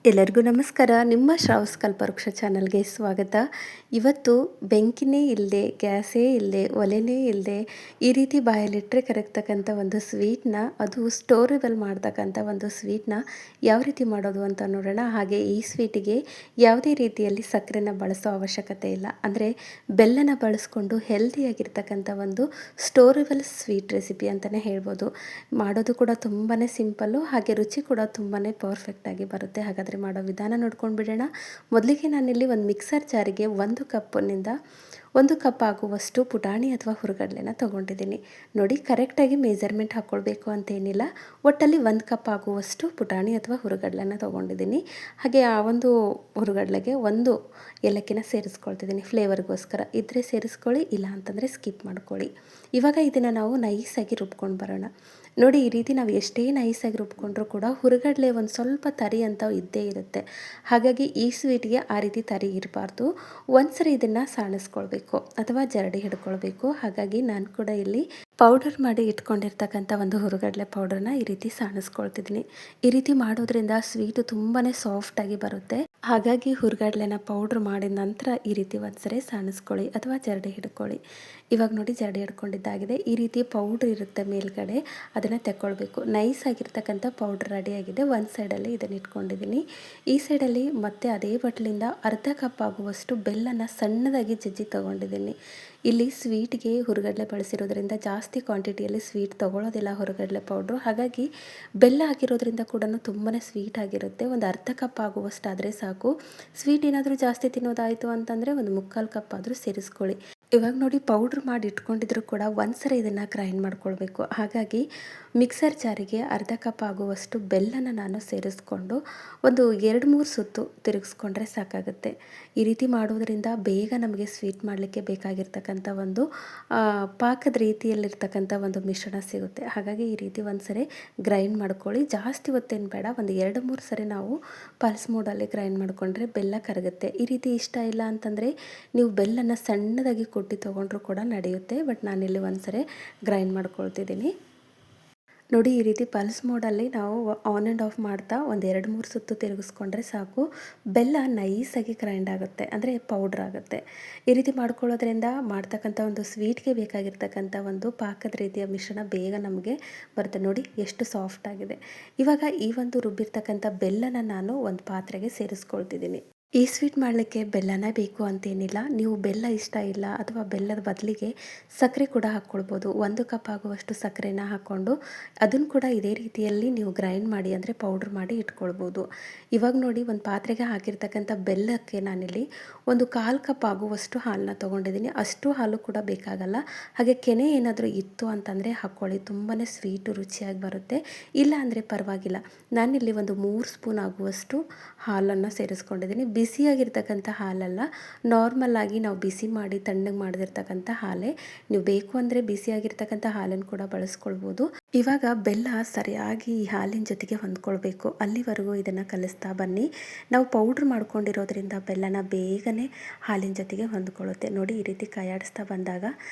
ಎಲ್ಲರಿಗೂ ನಮಸ್ಕಾರ. ನಿಮ್ಮ ಶ್ರಾವಸ್ ಕಲ್ಪವೃಕ್ಷ ಚಾನಲ್ಗೆ ಸ್ವಾಗತ. ಇವತ್ತು ಬೆಂಕಿನೇ ಇಲ್ಲದೆ, ಗ್ಯಾಸೇ ಇಲ್ಲದೆ, ಒಲೆನೇ ಇಲ್ಲದೆ ಈ ರೀತಿ ಬಾಯಲ್ಲಿಟ್ಟರೆ ಕರಗ್ತಕ್ಕಂಥ ಒಂದು ಸ್ವೀಟ್ನ, ಅದು ಸ್ಟೋರೇಬಲ್ ಮಾಡ್ತಕ್ಕಂಥ ಒಂದು ಸ್ವೀಟ್ನ ಯಾವ ರೀತಿ ಮಾಡೋದು ಅಂತ ನೋಡೋಣ. ಹಾಗೆ ಈ ಸ್ವೀಟಿಗೆ ಯಾವುದೇ ರೀತಿಯಲ್ಲಿ ಸಕ್ಕರೆನ ಬಳಸೋ ಅವಶ್ಯಕತೆ ಇಲ್ಲ. ಅಂದರೆ ಬೆಲ್ಲನ ಬಳಸ್ಕೊಂಡು ಹೆಲ್ದಿಯಾಗಿರ್ತಕ್ಕಂಥ ಒಂದು ಸ್ಟೋರೇಬಲ್ ಸ್ವೀಟ್ ರೆಸಿಪಿ ಅಂತಲೇ ಹೇಳ್ಬೋದು. ಮಾಡೋದು ಕೂಡ ತುಂಬಾ ಸಿಂಪಲ್ಲು, ಹಾಗೆ ರುಚಿ ಕೂಡ ತುಂಬಾ ಪರ್ಫೆಕ್ಟಾಗಿ ಬರುತ್ತೆ. ಹಾಗಾದರೆ ಮಾಡೋ ವಿಧಾನ ನೋಡ್ಕೊಂಡು ಬಿಡೋಣ. ಮೊದಲಿಗೆ ನಾನಿಲ್ಲಿ ಒಂದು ಮಿಕ್ಸರ್ ಜಾರಿಗೆ 1 ಕಪ್ ಆಗುವಷ್ಟು ಪುಟಾಣಿ ಅಥವಾ ಹುರುಗಡ್ಲೆನ ತೊಗೊಂಡಿದ್ದೀನಿ. ನೋಡಿ, ಕರೆಕ್ಟಾಗಿ ಮೆಜರ್ಮೆಂಟ್ ಹಾಕ್ಕೊಳ್ಬೇಕು ಅಂತೇನಿಲ್ಲ. ಒಟ್ಟಲ್ಲಿ 1 ಕಪ್ ಆಗುವಷ್ಟು ಪುಟಾಣಿ ಅಥವಾ ಹುರುಗಡ್ಲೆನ ತೊಗೊಂಡಿದ್ದೀನಿ. ಹಾಗೆ ಆ ಒಂದು ಹುರುಗಡ್ಲೆಗೆ 1 ಏಲಕ್ಕಿನ ಸೇರಿಸ್ಕೊಳ್ತಿದ್ದೀನಿ. ಫ್ಲೇವರ್ಗೋಸ್ಕರ ಇದ್ದರೆ ಸೇರಿಸ್ಕೊಳ್ಳಿ, ಇಲ್ಲ ಅಂತಂದರೆ ಸ್ಕಿಪ್ ಮಾಡ್ಕೊಳ್ಳಿ. ಇವಾಗ ಇದನ್ನು ನಾವು ನೈಸಾಗಿ ರುಬ್ಕೊಂಡು ಬರೋಣ. ನೋಡಿ, ಈ ರೀತಿ ನಾವು ಎಷ್ಟೇ ನೈಸಾಗಿ ರುಬ್ಕೊಂಡ್ರೂ ಕೂಡ ಹುರುಗಡ್ಲೆ ಒಂದು ಸ್ವಲ್ಪ ತರಿ ಅಂತ ಇದ್ದೇ ಇರುತ್ತೆ. ಹಾಗಾಗಿ ಈ ಸ್ವೀಟ್ಗೆ ಆ ರೀತಿ ತರಿ ಇರಬಾರ್ದು. ಒಂದ್ಸರಿ ಇದನ್ನು ಸಾಣಿಸ್ಕೊಳ್ಬೇಕು ಅಥವಾ ಜರಡಿ ಹಿಡ್ಕೊಳ್ಬೇಕು. ಹಾಗಾಗಿ ನಾನು ಕೂಡ ಇಲ್ಲಿ ಪೌಡರ್ ಮಾಡಿ ಇಟ್ಕೊಂಡಿರ್ತಕ್ಕಂಥ ಒಂದು ಹುರುಗಡ್ಲೆ ಪೌಡರ್ನ ಈ ರೀತಿ ಸಾಣಿಸ್ಕೊಳ್ತಿದ್ದೀನಿ. ಈ ರೀತಿ ಮಾಡೋದ್ರಿಂದ ಸ್ವೀಟು ತುಂಬಾ ಸಾಫ್ಟಾಗಿ ಬರುತ್ತೆ. ಹಾಗಾಗಿ ಹುರುಗಡ್ಲೆನ ಪೌಡ್ರ್ ಮಾಡಿದ ನಂತರ ಈ ರೀತಿ ಒಂದ್ಸರಿ ಸಾಣಿಸ್ಕೊಳ್ಳಿ ಅಥವಾ ಜರಡಿ ಹಿಡ್ಕೊಳ್ಳಿ. ಇವಾಗ ನೋಡಿ, ಜರಡಿ ಹಿಡ್ಕೊಂಡಿದ್ದಾಗಿದೆ. ಈ ರೀತಿ ಪೌಡ್ರ್ ಇರುತ್ತೆ ಮೇಲ್ಗಡೆ, ಅದನ್ನು ತಗೊಳ್ಬೇಕು. ನೈಸ್ ಆಗಿರ್ತಕ್ಕಂಥ ಪೌಡ್ರ್ ರೆಡಿಯಾಗಿದೆ. ಒಂದು ಸೈಡಲ್ಲಿ ಇದನ್ನು ಇಟ್ಕೊಂಡಿದ್ದೀನಿ. ಈ ಸೈಡಲ್ಲಿ ಮತ್ತೆ ಅದೇ ಬಟ್ಲಿಂದ ಅರ್ಧ ಕಪ್ ಆಗುವಷ್ಟು ಬೆಲ್ಲನ ಸಣ್ಣದಾಗಿ ಜಜ್ಜಿ ತೊಗೊಂಡಿದ್ದೀನಿ. ಇಲ್ಲಿ ಸ್ವೀಟ್ಗೆ ಹುರುಗಡ್ಲೆ ಬಳಸಿರೋದ್ರಿಂದ ಜಾಸ್ತಿ ಕ್ವಾಂಟಿಟಿಯಲ್ಲಿ ಸ್ವೀಟ್ ತೊಗೊಳ್ಳೋದಿಲ್ಲ ಹುರುಗಡ್ಲೆ ಪೌಡ್ರು. ಹಾಗಾಗಿ ಬೆಲ್ಲ ಹಾಕಿರೋದ್ರಿಂದ ಕೂಡ ತುಂಬಾ ಸ್ವೀಟ್ ಆಗಿರುತ್ತೆ. ಒಂದು ಅರ್ಧ ಕಪ್ ಆಗುವಷ್ಟಾದರೆ ಸಾಕು. ಸ್ವೀಟ್ ಏನಾದರೂ ಜಾಸ್ತಿ ತಿನ್ನೋದಾಯಿತು ಅಂತಂದರೆ 1/4 ಕಪ್ ಆದರೂ ಸೇರಿಸ್ಕೊಳ್ಳಿ. ಇವಾಗ ನೋಡಿ, ಪೌಡ್ರ್ ಮಾಡಿ ಇಟ್ಕೊಂಡಿದ್ರು ಕೂಡ ಒಂದ್ಸರಿ ಇದನ್ನು ಗ್ರೈಂಡ್ ಮಾಡ್ಕೊಳ್ಬೇಕು. ಹಾಗಾಗಿ ಮಿಕ್ಸರ್ ಜಾರಿಗೆ ಅರ್ಧ ಕಪ್ ಆಗುವಷ್ಟು ಬೆಲ್ಲನ ನಾನು ಸೇರಿಸ್ಕೊಂಡು ಒಂದು 2-3 ಸುತ್ತು ತಿರುಗಿಸ್ಕೊಂಡ್ರೆ ಸಾಕಾಗುತ್ತೆ. ಈ ರೀತಿ ಮಾಡೋದ್ರಿಂದ ಬೇಗ ನಮಗೆ ಸ್ವೀಟ್ ಮಾಡಲಿಕ್ಕೆ ಬೇಕಾಗಿರ್ತಕ್ಕಂಥ ಒಂದು ಪಾಕದ ರೀತಿಯಲ್ಲಿರ್ತಕ್ಕಂಥ ಒಂದು ಮಿಶ್ರಣ ಸಿಗುತ್ತೆ. ಹಾಗಾಗಿ ಈ ರೀತಿ ಒಂದ್ಸರಿ ಗ್ರೈಂಡ್ ಮಾಡ್ಕೊಳ್ಳಿ. ಜಾಸ್ತಿ ಹೊತ್ತೇನು ಬೇಡ, ಒಂದು 2-3 ಸರಿ ನಾವು ಪಲ್ಸ್ ಮೋಡಲ್ಲಿ ಗ್ರೈಂಡ್ ಮಾಡಿಕೊಂಡ್ರೆ ಬೆಲ್ಲ ಕರಗುತ್ತೆ. ಈ ರೀತಿ ಇಷ್ಟ ಇಲ್ಲ ಅಂತಂದರೆ ನೀವು ಬೆಲ್ಲನ ಸಣ್ಣದಾಗಿ ಕುಟ್ಟಿ ತೊಗೊಂಡ್ರೂ ಕೂಡ ನಡೆಯುತ್ತೆ. ಬಟ್ ನಾನಿಲ್ಲಿ ಒಂದ್ಸರಿ ಗ್ರೈಂಡ್ ಮಾಡ್ಕೊಳ್ತಿದ್ದೀನಿ. ನೋಡಿ, ಈ ರೀತಿ ಪಲ್ಸ್ ಮೋಡಲ್ಲಿ ನಾವು ಆನ್ ಆ್ಯಂಡ್ ಆಫ್ ಮಾಡ್ತಾ ಒಂದು 2-3 ಸುತ್ತು ತಿರುಗಿಸ್ಕೊಂಡ್ರೆ ಸಾಕು. ಬೆಲ್ಲ ನೈಸಾಗಿ ಗ್ರೈಂಡ್ ಆಗುತ್ತೆ, ಅಂದರೆ ಪೌಡ್ರ್ ಆಗುತ್ತೆ. ಈ ರೀತಿ ಮಾಡ್ಕೊಳ್ಳೋದ್ರಿಂದ ಮಾಡ್ತಕ್ಕಂಥ ಒಂದು ಸ್ವೀಟ್ಗೆ ಬೇಕಾಗಿರ್ತಕ್ಕಂಥ ಒಂದು ಪಾಕದ ರೀತಿಯ ಮಿಶ್ರಣ ಬೇಗ ನಮಗೆ ಬರುತ್ತೆ. ನೋಡಿ ಎಷ್ಟು ಸಾಫ್ಟ್ ಆಗಿದೆ. ಇವಾಗ ಈ ಒಂದು ರುಬ್ಬಿರ್ತಕ್ಕಂಥ ಬೆಲ್ಲನ ನಾನು ಒಂದು ಪಾತ್ರೆಗೆ ಸೇರಿಸ್ಕೊಳ್ತಿದ್ದೀನಿ. ಈ ಸ್ವೀಟ್ ಮಾಡಲಿಕ್ಕೆ ಬೆಲ್ಲನೇ ಬೇಕು ಅಂತೇನಿಲ್ಲ. ನೀವು ಬೆಲ್ಲ ಇಷ್ಟ ಇಲ್ಲ ಅಥವಾ ಬೆಲ್ಲದ ಬದಲಿಗೆ ಸಕ್ಕರೆ ಕೂಡ ಹಾಕ್ಕೊಳ್ಬೋದು. 1 ಕಪ್ ಆಗುವಷ್ಟು ಸಕ್ಕರೆನ ಹಾಕ್ಕೊಂಡು ಅದನ್ನು ಕೂಡ ಇದೇ ರೀತಿಯಲ್ಲಿ ನೀವು ಗ್ರೈಂಡ್ ಮಾಡಿ, ಅಂದರೆ ಪೌಡ್ರ್ ಮಾಡಿ ಇಟ್ಕೊಳ್ಬೋದು. ಇವಾಗ ನೋಡಿ, ಒಂದು ಪಾತ್ರೆಗೆ ಹಾಕಿರ್ತಕ್ಕಂಥ ಬೆಲ್ಲಕ್ಕೆ ನಾನಿಲ್ಲಿ 1/4 ಕಪ್ ಆಗುವಷ್ಟು ಹಾಲನ್ನ ತೊಗೊಂಡಿದ್ದೀನಿ. ಅಷ್ಟು ಹಾಲು ಕೂಡ ಬೇಕಾಗಲ್ಲ. ಹಾಗೆ ಕೆನೆ ಏನಾದರೂ ಇತ್ತು ಅಂತಂದರೆ ಹಾಕ್ಕೊಳ್ಳಿ, ತುಂಬಾ ಸ್ವೀಟು ರುಚಿಯಾಗಿ ಬರುತ್ತೆ. ಇಲ್ಲ ಅಂದರೆ ಪರವಾಗಿಲ್ಲ. ನಾನಿಲ್ಲಿ ಒಂದು 3 ಸ್ಪೂನ್ ಆಗುವಷ್ಟು ಹಾಲನ್ನು ಸೇರಿಸ್ಕೊಂಡಿದ್ದೀನಿ. ಬಿಸಿಯಾಗಿರ್ತಕ್ಕಂಥ ಹಾಲಲ್ಲ, ನಾರ್ಮಲ್ಲಾಗಿ ನಾವು ಬಿಸಿ ಮಾಡಿ ತಣ್ಣಗೆ ಮಾಡಿದಿರ್ತಕ್ಕಂಥ ಹಾಲೇ. ನೀವು ಬೇಕು ಅಂದರೆ ಬಿಸಿಯಾಗಿರ್ತಕ್ಕಂಥ ಹಾಲನ್ನು ಕೂಡ ಬಳಸ್ಕೊಳ್ಬೋದು. ಇವಾಗ ಬೆಲ್ಲ ಸರಿಯಾಗಿ ಈ ಹಾಲಿನ ಜೊತೆಗೆ ಹೊಂದ್ಕೊಳ್ಬೇಕು. ಅಲ್ಲಿವರೆಗೂ ಇದನ್ನು ಕಲಿಸ್ತಾ ಬನ್ನಿ. ನಾವು ಪೌಡ್ರ್ ಮಾಡ್ಕೊಂಡಿರೋದ್ರಿಂದ ಬೆಲ್ಲನ ಬೇಗನೆ ಹಾಲಿನ ಜೊತೆಗೆ ಹೊಂದ್ಕೊಳ್ಳುತ್ತೆ. ನೋಡಿ, ಈ ರೀತಿ ಕೈಯಾಡಿಸ್ತಾ ಬಂದಾಗ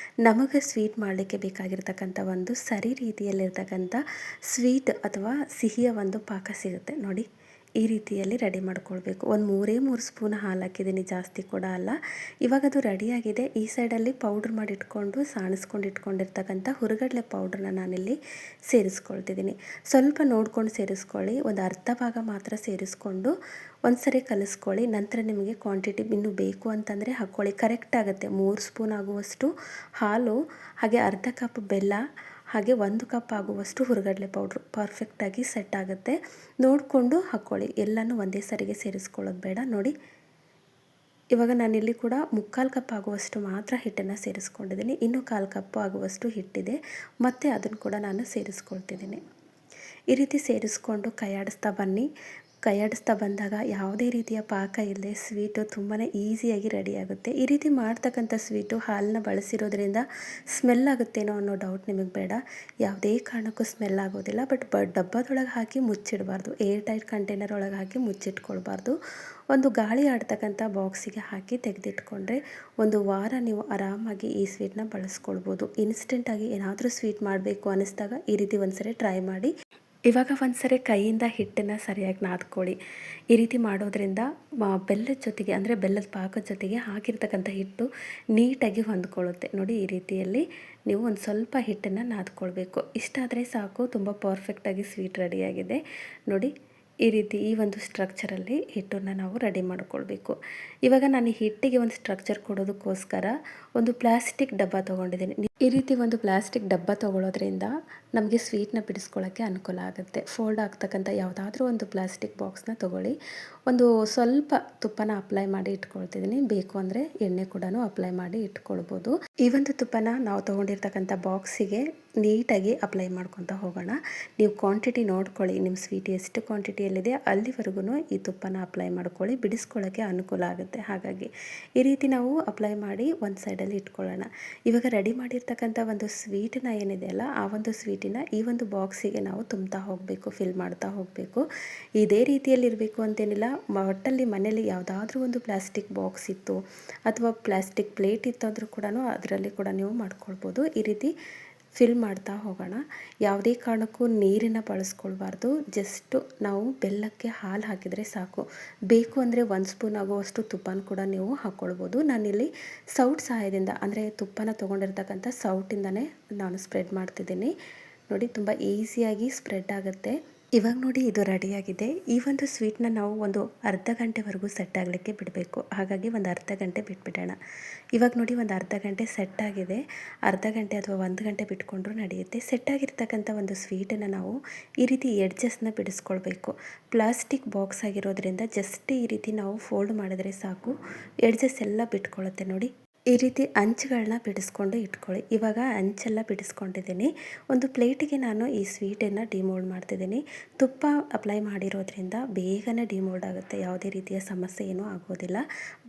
ನಮಗೆ ಸ್ವೀಟ್ ಮಾಡಲಿಕ್ಕೆ ಬೇಕಾಗಿರ್ತಕ್ಕಂಥ ಒಂದು ಸರಿ ರೀತಿಯಲ್ಲಿರ್ತಕ್ಕಂಥ ಸ್ವೀಟ್ ಅಥವಾ ಸಿಹಿಯ ಒಂದು ಪಾಕ ಸಿಗುತ್ತೆ. ನೋಡಿ, ಈ ರೀತಿಯಲ್ಲಿ ರೆಡಿ ಮಾಡ್ಕೊಳ್ಬೇಕು. ಒಂದು 3 ಸ್ಪೂನ್ ಹಾಲು ಹಾಕಿದ್ದೀನಿ, ಜಾಸ್ತಿ ಕೂಡ ಅಲ್ಲ. ಇವಾಗ ಅದು ರೆಡಿಯಾಗಿದೆ. ಈ ಸೈಡಲ್ಲಿ ಪೌಡ್ರ್ ಮಾಡಿ ಇಟ್ಕೊಂಡು ಸಾಣಿಸ್ಕೊಂಡು ಇಟ್ಕೊಂಡಿರ್ತಕ್ಕಂಥ ಹುರುಗಡ್ಲೆ ಪೌಡ್ರನ್ನ ನಾನಿಲ್ಲಿ ಸೇರಿಸ್ಕೊಳ್ತಿದ್ದೀನಿ. ಸ್ವಲ್ಪ ನೋಡ್ಕೊಂಡು ಸೇರಿಸ್ಕೊಳ್ಳಿ. ಒಂದು ಅರ್ಧ ಭಾಗ ಮಾತ್ರ ಸೇರಿಸ್ಕೊಂಡು ಒಂದ್ಸರಿ ಕಲಿಸ್ಕೊಳ್ಳಿ. ನಂತರ ನಿಮಗೆ ಕ್ವಾಂಟಿಟಿ ಇನ್ನೂ ಬೇಕು ಅಂತಂದರೆ ಹಾಕ್ಕೊಳ್ಳಿ. ಕರೆಕ್ಟ್ ಆಗುತ್ತೆ. 3 ಸ್ಪೂನ್ ಆಗುವಷ್ಟು ಹಾಲು, ಹಾಗೆ ಅರ್ಧ ಕಪ್ ಬೆಲ್ಲ, ಹಾಗೆ 1 ಕಪ್ ಆಗುವಷ್ಟು ಹುರುಗಡ್ಲೆ ಪೌಡ್ರು ಪರ್ಫೆಕ್ಟಾಗಿ ಸೆಟ್ ಆಗುತ್ತೆ. ನೋಡಿಕೊಂಡು ಹಾಕ್ಕೊಳ್ಳಿ. ಎಲ್ಲನೂ ಒಂದೇ ಸರಿಗೆ ಸೇರಿಸ್ಕೊಳ್ಳೋದು ಬೇಡ. ನೋಡಿ, ಇವಾಗ ನಾನಿಲ್ಲಿ ಕೂಡ 3/4 ಕಪ್ ಆಗುವಷ್ಟು ಮಾತ್ರ ಹಿಟ್ಟನ್ನು ಸೇರಿಸ್ಕೊಂಡಿದ್ದೀನಿ. ಇನ್ನೂ 1/4 ಕಪ್ ಆಗುವಷ್ಟು ಹಿಟ್ಟಿದೆ, ಮತ್ತು ಅದನ್ನು ಕೂಡ ನಾನು ಸೇರಿಸ್ಕೊಳ್ತಿದ್ದೀನಿ. ಈ ರೀತಿ ಸೇರಿಸ್ಕೊಂಡು ಕೈಯಾಡಿಸ್ತಾ ಬನ್ನಿ. ಕೈಯಾಡಿಸ್ತಾ ಬಂದಾಗ ಯಾವುದೇ ರೀತಿಯ ಪಾಕ ಇಲ್ಲದೆ ಸ್ವೀಟು ತುಂಬಾ ಈಸಿಯಾಗಿ ರೆಡಿಯಾಗುತ್ತೆ. ಈ ರೀತಿ ಮಾಡ್ತಕ್ಕಂಥ ಸ್ವೀಟು ಹಾಲನ್ನ ಬಳಸಿರೋದ್ರಿಂದ ಸ್ಮೆಲ್ ಆಗುತ್ತೇನೋ ಅನ್ನೋ ಡೌಟ್ ನಿಮಗೆ ಬೇಡ. ಯಾವುದೇ ಕಾರಣಕ್ಕೂ ಸ್ಮೆಲ್ ಆಗೋದಿಲ್ಲ. ಬಟ್ ಡಬ್ಬದೊಳಗೆ ಹಾಕಿ ಮುಚ್ಚಿಡಬಾರ್ದು. ಏರ್ ಟೈಟ್ ಕಂಟೈನರ್ ಒಳಗೆ ಹಾಕಿ ಮುಚ್ಚಿಟ್ಕೊಳ್ಬಾರ್ದು. ಒಂದು ಗಾಳಿ ಆಡ್ತಕ್ಕಂಥ ಬಾಕ್ಸಿಗೆ ಹಾಕಿ ತೆಗೆದಿಟ್ಕೊಂಡ್ರೆ 1 ವಾರ ನೀವು ಆರಾಮಾಗಿ ಈ ಸ್ವೀಟನ್ನ ಬಳಸ್ಕೊಳ್ಬೋದು. ಇನ್ಸ್ಟೆಂಟಾಗಿ ಏನಾದರೂ ಸ್ವೀಟ್ ಮಾಡಬೇಕು ಅನ್ನಿಸ್ದಾಗ ಈ ರೀತಿ ಒಂದ್ಸರಿ ಟ್ರೈ ಮಾಡಿ. ಇವಾಗ ಒಂದ್ಸರಿ ಕೈಯಿಂದ ಹಿಟ್ಟನ್ನು ಸರಿಯಾಗಿ ನಾದ್ಕೊಳ್ಳಿ. ಈ ರೀತಿ ಮಾಡೋದ್ರಿಂದ ಬೆಲ್ಲದ ಜೊತೆಗೆ ಅಂದರೆ ಬೆಲ್ಲದ ಪಾಕದ ಜೊತೆಗೆ ಹಾಕಿರ್ತಕ್ಕಂಥ ಹಿಟ್ಟು ನೀಟಾಗಿ ಹೊಂದ್ಕೊಳ್ಳುತ್ತೆ. ನೋಡಿ ಈ ರೀತಿಯಲ್ಲಿ ನೀವು ಒಂದು ಸ್ವಲ್ಪ ಹಿಟ್ಟನ್ನು ನಾದ್ಕೊಳ್ಬೇಕು. ಇಷ್ಟಾದರೆ ಸಾಕು, ತುಂಬ ಪರ್ಫೆಕ್ಟಾಗಿ ಸ್ವೀಟ್ ರೆಡಿಯಾಗಿದೆ. ನೋಡಿ ಈ ರೀತಿ ಈ ಒಂದು ಸ್ಟ್ರಕ್ಚರಲ್ಲಿ ಹಿಟ್ಟನ್ನು ನಾವು ರೆಡಿ ಮಾಡ್ಕೊಳ್ಬೇಕು. ಇವಾಗ ನಾನು ಹಿಟ್ಟಿಗೆ ಒಂದು ಸ್ಟ್ರಕ್ಚರ್ ಕೊಡೋದಕ್ಕೋಸ್ಕರ ಒಂದು ಪ್ಲಾಸ್ಟಿಕ್ ಡಬ್ಬ ತೊಗೊಂಡಿದ್ದೀನಿ. ಈ ರೀತಿ ಒಂದು ಪ್ಲಾಸ್ಟಿಕ್ ಡಬ್ಬ ತೊಗೊಳ್ಳೋದ್ರಿಂದ ನಮಗೆ ಸ್ವೀಟ್ನ ಬಿಡಿಸ್ಕೊಳ್ಳೋಕ್ಕೆ ಅನುಕೂಲ ಆಗುತ್ತೆ. ಫೋಲ್ಡ್ ಆಗ್ತಕ್ಕಂಥ ಯಾವುದಾದ್ರೂ ಒಂದು ಪ್ಲಾಸ್ಟಿಕ್ ಬಾಕ್ಸ್ನ ತೊಗೊಳ್ಳಿ. ಒಂದು ಸ್ವಲ್ಪ ತುಪ್ಪನ ಅಪ್ಲೈ ಮಾಡಿ ಇಟ್ಕೊಳ್ತಿದ್ದೀನಿ. ಬೇಕು ಅಂದರೆ ಎಣ್ಣೆ ಕೂಡ ಅಪ್ಲೈ ಮಾಡಿ ಇಟ್ಕೊಳ್ಬೋದು. ಈ ಒಂದು ತುಪ್ಪನ ನಾವು ತೊಗೊಂಡಿರ್ತಕ್ಕಂಥ ಬಾಕ್ಸಿಗೆ ನೀಟಾಗಿ ಅಪ್ಲೈ ಮಾಡ್ಕೊತ ಹೋಗೋಣ. ನೀವು ಕ್ವಾಂಟಿಟಿ ನೋಡ್ಕೊಳ್ಳಿ, ನಿಮ್ಮ ಸ್ವೀಟ್ ಎಷ್ಟು ಕ್ವಾಂಟಿಟಿಯಲ್ಲಿದೆ ಅಲ್ಲಿವರೆಗೂ ಈ ತುಪ್ಪನ ಅಪ್ಲೈ ಮಾಡ್ಕೊಳ್ಳಿ. ಬಿಡಿಸ್ಕೊಳ್ಳೋಕ್ಕೆ ಅನುಕೂಲ ಆಗುತ್ತೆ. ಹಾಗಾಗಿ ಈ ರೀತಿ ನಾವು ಅಪ್ಲೈ ಮಾಡಿ ಒಂದು ಸೈಡಲ್ಲಿ ಇಟ್ಕೊಳ್ಳೋಣ. ಇವಾಗ ರೆಡಿ ಮಾಡಿರ್ತಕ್ಕಂಥ ಒಂದು ಸ್ವೀಟನ್ನ ಏನಿದೆಯಲ್ಲ, ಆ ಒಂದು ಸ್ವೀಟಿನ ಈ ಒಂದು ಬಾಕ್ಸಿಗೆ ನಾವು ತುಂಬ್ತಾ ಹೋಗಬೇಕು, ಫಿಲ್ ಮಾಡ್ತಾ ಹೋಗಬೇಕು. ಇದೇ ರೀತಿಯಲ್ಲಿರಬೇಕು ಅಂತೇನಿಲ್ಲ. ಒಟ್ಟಲ್ಲಿ ಮನೇಲಿ ಯಾವುದಾದ್ರೂ ಒಂದು ಪ್ಲಾಸ್ಟಿಕ್ ಬಾಕ್ಸ್ ಇತ್ತು ಅಥವಾ ಪ್ಲಾಸ್ಟಿಕ್ ಪ್ಲೇಟ್ ಇತ್ತು ಅಂದರೂ ಕೂಡ ಅದರಲ್ಲಿ ಕೂಡ ನೀವು ಮಾಡ್ಕೊಳ್ಬೋದು. ಈ ರೀತಿ ಫಿಲ್ ಮಾಡ್ತಾ ಹೋಗೋಣ. ಯಾವುದೇ ಕಾರಣಕ್ಕೂ ನೀರನ್ನು ಬಳಸ್ಕೊಳ್ಬಾರ್ದು. ಜಸ್ಟು ನಾವು ಬೆಲ್ಲಕ್ಕೆ ಹಾಲು ಹಾಕಿದರೆ ಸಾಕು. ಬೇಕು ಅಂದರೆ 1 ಸ್ಪೂನ್ ಆಗುವಷ್ಟು ತುಪ್ಪನ ಕೂಡ ನೀವು ಹಾಕ್ಕೊಳ್ಬೋದು. ನಾನಿಲ್ಲಿ ಸೌಟ್ ಸಹಾಯದಿಂದ ಅಂದರೆ ತುಪ್ಪನ ತೊಗೊಂಡಿರ್ತಕ್ಕಂಥ ಸೌಟಿಂದನೇ ನಾನು ಸ್ಪ್ರೆಡ್ ಮಾಡ್ತಿದ್ದೀನಿ. ನೋಡಿ ತುಂಬ ಈಸಿಯಾಗಿ ಸ್ಪ್ರೆಡ್ ಆಗುತ್ತೆ. ಇವಾಗ ನೋಡಿ ಇದು ರೆಡಿಯಾಗಿದೆ. ಈ ಒಂದು ಸ್ವೀಟ್ನ ನಾವು ಒಂದು ಅರ್ಧ ಗಂಟೆವರೆಗೂ ಸೆಟ್ ಆಗಲಿಕ್ಕೆ ಬಿಡಬೇಕು. ಹಾಗಾಗಿ ಒಂದು ಅರ್ಧ ಗಂಟೆ ಬಿಟ್ಬಿಡೋಣ. ಇವಾಗ ನೋಡಿ ಒಂದು ಅರ್ಧ ಗಂಟೆ ಸೆಟ್ ಆಗಿದೆ. ಅರ್ಧ ಗಂಟೆ ಅಥವಾ 1 ಗಂಟೆ ಬಿಟ್ಕೊಂಡ್ರೂ ನಡೆಯುತ್ತೆ. ಸೆಟ್ ಆಗಿರ್ತಕ್ಕಂಥ ಒಂದು ಸ್ವೀಟನ್ನು ನಾವು ಈ ರೀತಿ ಎಡ್ಜಸ್ನ ಬಿಡಿಸ್ಕೊಳ್ಬೇಕು. ಪ್ಲಾಸ್ಟಿಕ್ ಬಾಕ್ಸ್ ಆಗಿರೋದ್ರಿಂದ ಜಸ್ಟ್ ಈ ರೀತಿ ನಾವು ಫೋಲ್ಡ್ ಮಾಡಿದರೆ ಸಾಕು, ಎಡ್ಜಸ್ ಎಲ್ಲ ಬಿಟ್ಕೊಳ್ಳುತ್ತೆ. ನೋಡಿ ಈ ರೀತಿ ಅಂಚುಗಳನ್ನ ಬಿಡಿಸ್ಕೊಂಡು ಇಟ್ಕೊಳ್ಳಿ. ಇವಾಗ ಅಂಚೆಲ್ಲ ಬಿಡಿಸ್ಕೊಂಡಿದ್ದೀನಿ. ಒಂದು ಪ್ಲೇಟಿಗೆ ನಾನು ಈ ಸ್ವೀಟನ್ನು ಡಿಮೋಲ್ಡ್ ಮಾಡ್ತಿದ್ದೀನಿ. ತುಪ್ಪ ಅಪ್ಲೈ ಮಾಡಿರೋದ್ರಿಂದ ಬೇಗನೆ ಡಿಮೋಲ್ಡ್ ಆಗುತ್ತೆ. ಯಾವುದೇ ರೀತಿಯ ಸಮಸ್ಯೆ ಏನೂ ಆಗೋದಿಲ್ಲ.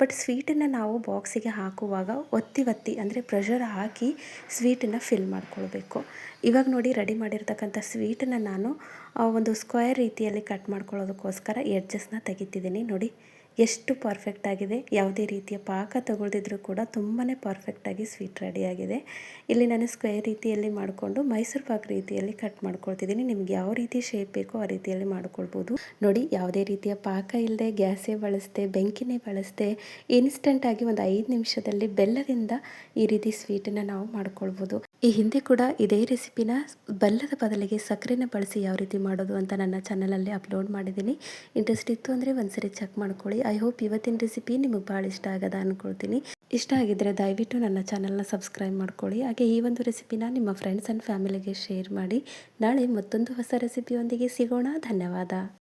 ಬಟ್ ಸ್ವೀಟನ್ನು ನಾವು ಬಾಕ್ಸಿಗೆ ಹಾಕುವಾಗ ಒತ್ತಿ ಅಂದರೆ ಪ್ರೆಷರ್ ಹಾಕಿ ಸ್ವೀಟನ್ನು ಫಿಲ್ ಮಾಡ್ಕೊಳ್ಬೇಕು. ಇವಾಗ ನೋಡಿ ರೆಡಿ ಮಾಡಿರ್ತಕ್ಕಂಥ ಸ್ವೀಟನ್ನು ನಾನು ಒಂದು ಸ್ಕ್ವೇರ್ ರೀತಿಯಲ್ಲಿ ಕಟ್ ಮಾಡ್ಕೊಳ್ಳೋದಕ್ಕೋಸ್ಕರ ಎಡ್ಜಸ್ನ ತೆಗಿತಿದ್ದೀನಿ. ನೋಡಿ ಎಷ್ಟು ಪರ್ಫೆಕ್ಟ್ ಆಗಿದೆ. ಯಾವುದೇ ರೀತಿಯ ಪಾಕ ತಗೊಳ್ದಿದ್ರೂ ಕೂಡ ತುಂಬಾ ಪರ್ಫೆಕ್ಟಾಗಿ ಸ್ವೀಟ್ ರೆಡಿಯಾಗಿದೆ. ಇಲ್ಲಿ ನಾನು ಸ್ಕ್ವೇರ್ ರೀತಿಯಲ್ಲಿ ಮಾಡಿಕೊಂಡು ಮೈಸೂರು ಪಾಕ್ ರೀತಿಯಲ್ಲಿ ಕಟ್ ಮಾಡ್ಕೊಳ್ತಿದ್ದೀನಿ. ನಿಮ್ಗೆ ಯಾವ ರೀತಿ ಶೇಪ್ ಬೇಕೋ ಆ ರೀತಿಯಲ್ಲಿ ಮಾಡ್ಕೊಳ್ಬೋದು. ನೋಡಿ ಯಾವುದೇ ರೀತಿಯ ಪಾಕ ಇಲ್ಲದೆ, ಗ್ಯಾಸೇ ಬಳಸದೆ, ಬೆಂಕಿನೇ ಬಳಸದೆ, ಇನ್ಸ್ಟೆಂಟಾಗಿ ಒಂದು 5 ನಿಮಿಷದಲ್ಲಿ ಬೆಲ್ಲದಿಂದ ಈ ರೀತಿ ಸ್ವೀಟನ್ನು ನಾವು ಮಾಡ್ಕೊಳ್ಬೋದು. ಈ ಹಿಂದೆ ಕೂಡ ಇದೇ ರೆಸಿಪಿನ ಬೆಲ್ಲದ ಬದಲಿಗೆ ಸಕ್ಕರೆನ ಬಳಸಿ ಯಾವ ರೀತಿ ಮಾಡೋದು ಅಂತ ನನ್ನ ಚಾನಲಲ್ಲಿ ಅಪ್ಲೋಡ್ ಮಾಡಿದ್ದೀನಿ. ಇಂಟ್ರೆಸ್ಟ್ ಇತ್ತು ಅಂದರೆ ಒಂದ್ಸರಿ ಚೆಕ್ ಮಾಡ್ಕೊಳ್ಳಿ. ಐ ಹೋಪ್ ಇವತ್ತಿನ ರೆಸಿಪಿ ನಿಮಗೆ ಭಾಳ ಇಷ್ಟ ಆಗದ ಅಂದ್ಕೊಳ್ತೀನಿ. ಇಷ್ಟ ಆಗಿದ್ದರೆ ದಯವಿಟ್ಟು ನನ್ನ ಚಾನಲ್ನ ಸಬ್ಸ್ಕ್ರೈಬ್ ಮಾಡ್ಕೊಳ್ಳಿ. ಹಾಗೆ ಈ ಒಂದು ರೆಸಿಪಿನ ನಿಮ್ಮ ಫ್ರೆಂಡ್ಸ್ ಆ್ಯಂಡ್ ಫ್ಯಾಮಿಲಿಗೆ ಶೇರ್ ಮಾಡಿ. ನಾಳೆ ಮತ್ತೊಂದು ಹೊಸ ರೆಸಿಪಿಯೊಂದಿಗೆ ಸಿಗೋಣ. ಧನ್ಯವಾದ.